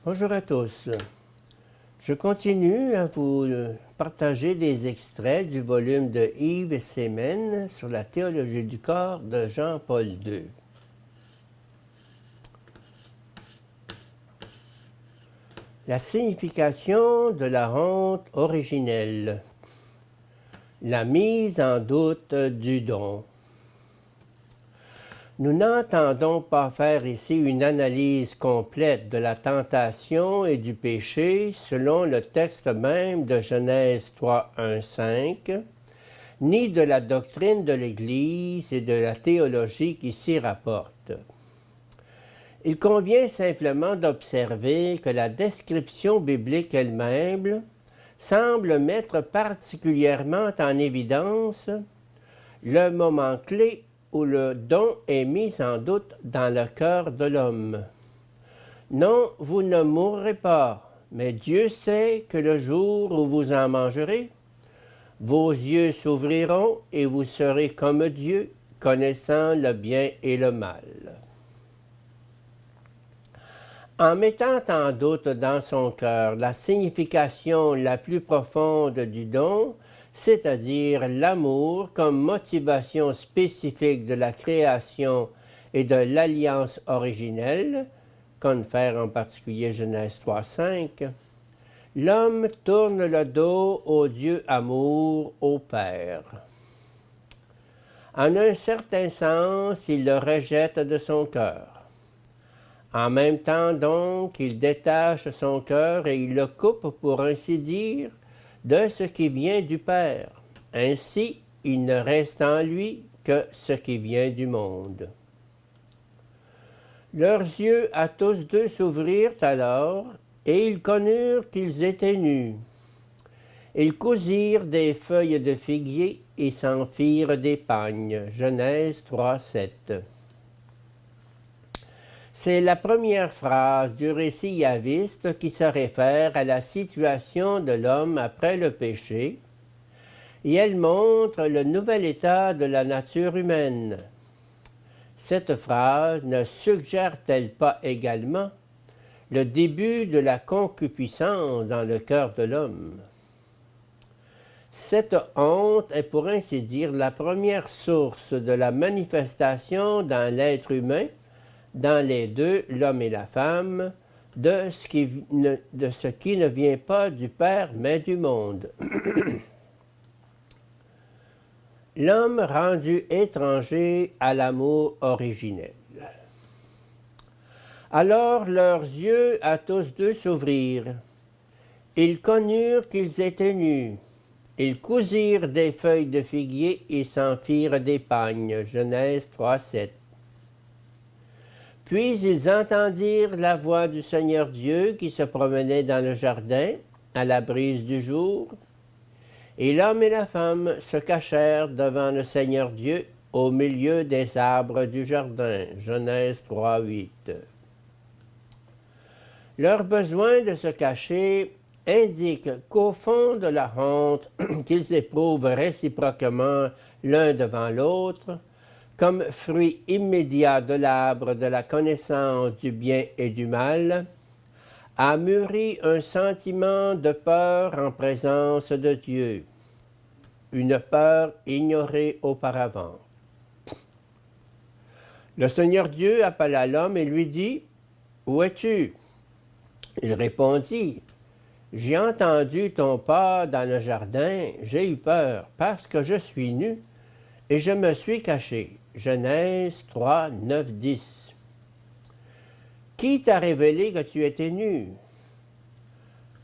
Bonjour à tous. Je continue à vous partager des extraits du volume de Yves Semen sur la théologie du corps de Jean-Paul II. La signification de la honte originelle. La mise en doute du don. Nous n'entendons pas faire ici une analyse complète de la tentation et du péché selon le texte même de Genèse 3, 1, 5, ni de la doctrine de l'Église et de la théologie qui s'y rapporte. Il convient simplement d'observer que la description biblique elle-même semble mettre particulièrement en évidence le moment clé où le don est mis en doute dans le cœur de l'homme. Non, vous ne mourrez pas, mais Dieu sait que le jour où vous en mangerez, vos yeux s'ouvriront et vous serez comme Dieu, connaissant le bien et le mal. En mettant en doute dans son cœur la signification la plus profonde du don, c'est-à-dire l'amour comme motivation spécifique de la création et de l'alliance originelle, confère en particulier Genèse 3.5, l'homme tourne le dos au Dieu amour, au Père. En un certain sens, il le rejette de son cœur. En même temps donc, il détache son cœur et il le coupe, pour ainsi dire, de ce qui vient du Père. Ainsi, il ne reste en lui que ce qui vient du monde. Leurs yeux à tous deux s'ouvrirent alors, et ils connurent qu'ils étaient nus. Ils cousirent des feuilles de figuier et s'en firent des pagnes. Genèse 3, 7. C'est la première phrase du récit yaviste qui se réfère à la situation de l'homme après le péché, et elle montre le nouvel état de la nature humaine. Cette phrase ne suggère-t-elle pas également le début de la concupiscence dans le cœur de l'homme? Cette honte est pour ainsi dire la première source de la manifestation dans l'être humain, dans les deux, l'homme et la femme, de ce qui ne vient pas du Père, mais du monde. L'homme rendu étranger à l'amour originel. Alors leurs yeux à tous deux s'ouvrirent. Ils connurent qu'ils étaient nus. Ils cousirent des feuilles de figuier et s'en firent des pagnes. Genèse 3, 7. Puis ils entendirent la voix du Seigneur Dieu qui se promenait dans le jardin, à la brise du jour. Et l'homme et la femme se cachèrent devant le Seigneur Dieu au milieu des arbres du jardin. Genèse 3, 8. Leur besoin de se cacher indique qu'au fond de la honte qu'ils éprouvent réciproquement l'un devant l'autre, comme fruit immédiat de l'arbre de la connaissance du bien et du mal, a mûri un sentiment de peur en présence de Dieu, une peur ignorée auparavant. Le Seigneur Dieu appela l'homme et lui dit, « Où es-tu? » Il répondit, « J'ai entendu ton pas dans le jardin, j'ai eu peur parce que je suis nu et je me suis caché. » Genèse 3, 9, 10. Qui t'a révélé que tu étais nu?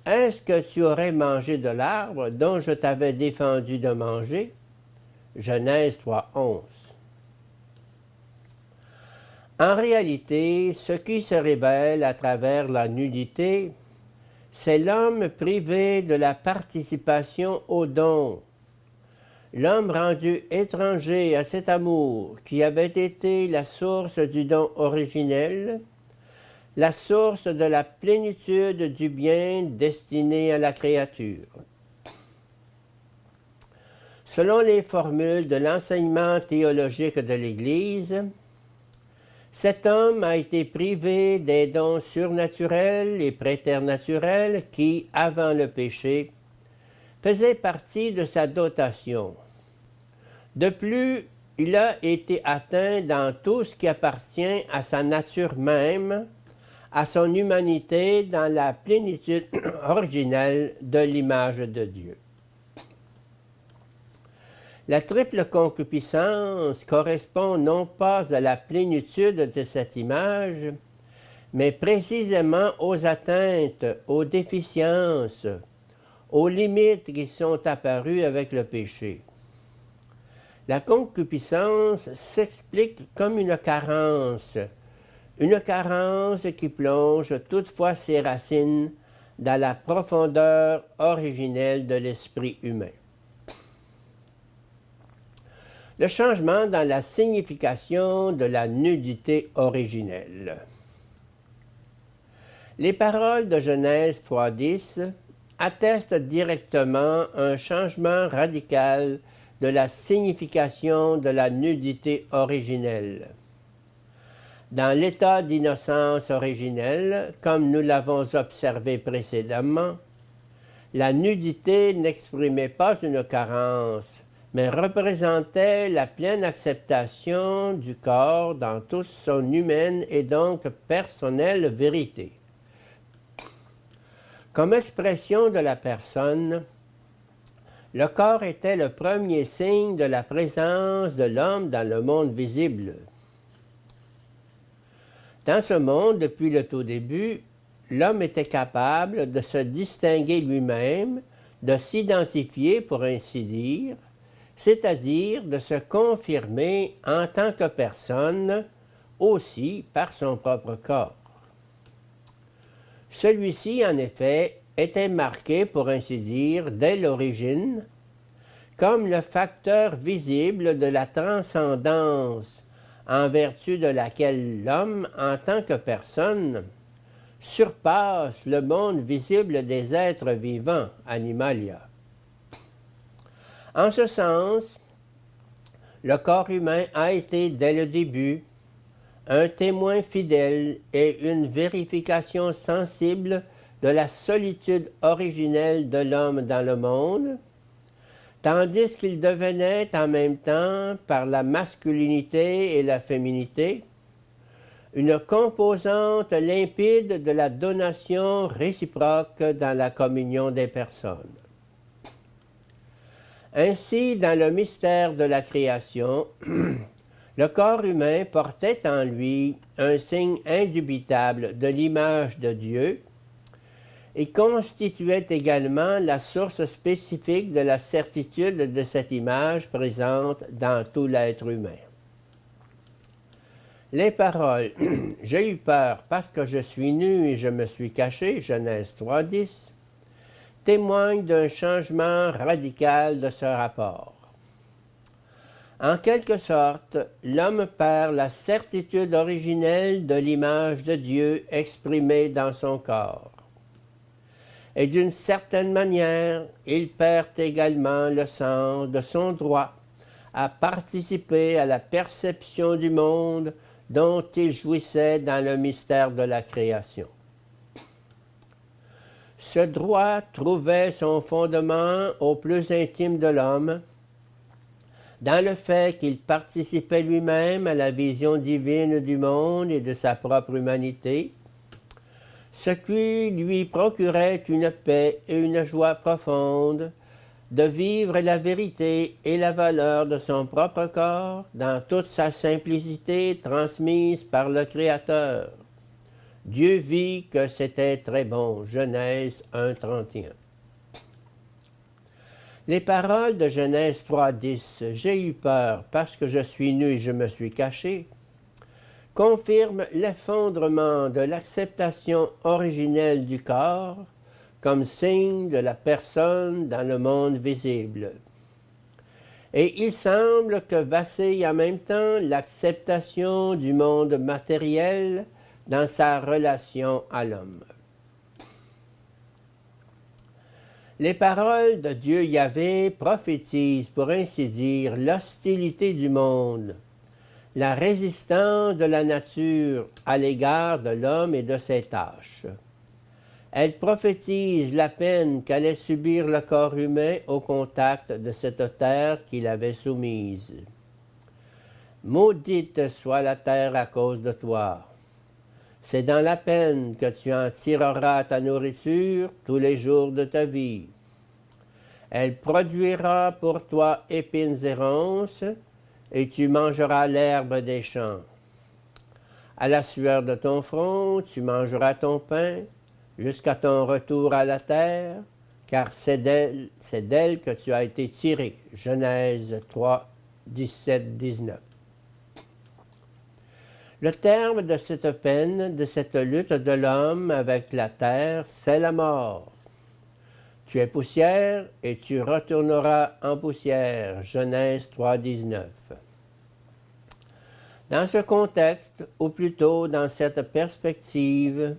Est-ce que tu aurais mangé de l'arbre dont je t'avais défendu de manger? Genèse 3, 11. En réalité, ce qui se révèle à travers la nudité, c'est l'homme privé de la participation au don. L'homme rendu étranger à cet amour qui avait été la source du don originel, la source de la plénitude du bien destiné à la créature. Selon les formules de l'enseignement théologique de l'Église, Cet homme a été privé des dons surnaturels et préternaturels qui, avant le péché, faisaient partie de sa dotation. De plus, il a été atteint dans tout ce qui appartient à sa nature même, à son humanité dans la plénitude originelle de l'image de Dieu. La triple concupiscence correspond non pas à la plénitude de cette image, mais précisément aux atteintes, aux déficiences, aux limites qui sont apparues avec le péché. La concupiscence s'explique comme une carence qui plonge toutefois ses racines dans la profondeur originelle de l'esprit humain. Le changement dans la signification de la nudité originelle. Les paroles de Genèse 3.10 attestent directement un changement radical de la signification de la nudité originelle. Dans l'état d'innocence originelle, comme nous l'avons observé précédemment, la nudité n'exprimait pas une carence, mais représentait la pleine acceptation du corps dans toute son humaine et donc personnelle vérité. Comme expression de la personne, le corps était le premier signe de la présence de l'homme dans le monde visible. Dans ce monde, depuis le tout début, l'homme était capable de se distinguer lui-même, de s'identifier pour ainsi dire, c'est-à-dire de se confirmer en tant que personne, aussi par son propre corps. Celui-ci, en effet, était marqué, pour ainsi dire, dès l'origine, comme le facteur visible de la transcendance, en vertu de laquelle l'homme, en tant que personne, surpasse le monde visible des êtres vivants, animalia. En ce sens, le corps humain a été, dès le début, un témoin fidèle et une vérification sensible de la solitude originelle de l'homme dans le monde, tandis qu'il devenait en même temps, par la masculinité et la féminité, une composante limpide de la donation réciproque dans la communion des personnes. Ainsi, dans le mystère de la création, le corps humain portait en lui un signe indubitable de l'image de Dieu et constituait également la source spécifique de la certitude de cette image présente dans tout l'être humain. Les paroles « J'ai eu peur parce que je suis nu et je me suis caché » Genèse 3.10 témoignent d'un changement radical de ce rapport. En quelque sorte, l'homme perd la certitude originelle de l'image de Dieu exprimée dans son corps. Et d'une certaine manière, il perd également le sens de son droit à participer à la perception du monde dont il jouissait dans le mystère de la création. Ce droit trouvait son fondement au plus intime de l'homme, dans le fait qu'il participait lui-même à la vision divine du monde et de sa propre humanité, ce qui lui procurait une paix et une joie profonde de vivre la vérité et la valeur de son propre corps dans toute sa simplicité transmise par le Créateur. Dieu vit que c'était très bon. Genèse 1.31. Les paroles de Genèse 3.10 « J'ai eu peur parce que je suis nu et je me suis caché » confirment l'effondrement de l'acceptation originelle du corps comme signe de la personne dans le monde visible. Et il semble que vacille en même temps l'acceptation du monde matériel dans sa relation à l'homme. Les paroles de Dieu Yahvé prophétisent, pour ainsi dire, l'hostilité du monde, la résistance de la nature à l'égard de l'homme et de ses tâches. Elle prophétise la peine qu'allait subir le corps humain au contact de cette terre qu'il avait soumise. Maudite soit la terre à cause de toi. C'est dans la peine que tu en tireras ta nourriture tous les jours de ta vie. Elle produira pour toi épines et ronces, et tu mangeras l'herbe des champs. À la sueur de ton front, tu mangeras ton pain, jusqu'à ton retour à la terre, car c'est d'elle que tu as été tiré. Genèse 3, 17, 19. Le terme de cette peine, de cette lutte de l'homme avec la terre, c'est la mort. Tu es poussière et tu retourneras en poussière. Genèse 3, 19. Dans ce contexte, ou plutôt dans cette perspective,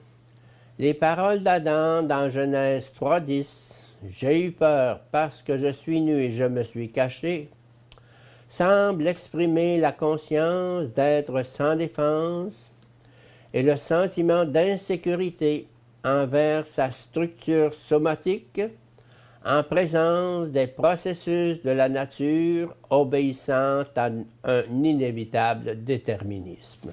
les paroles d'Adam dans Genèse 3, 10, « J'ai eu peur parce que je suis nu et je me suis caché », semblent exprimer la conscience d'être sans défense et le sentiment d'insécurité envers sa structure somatique en présence des processus de la nature obéissant à un inévitable déterminisme.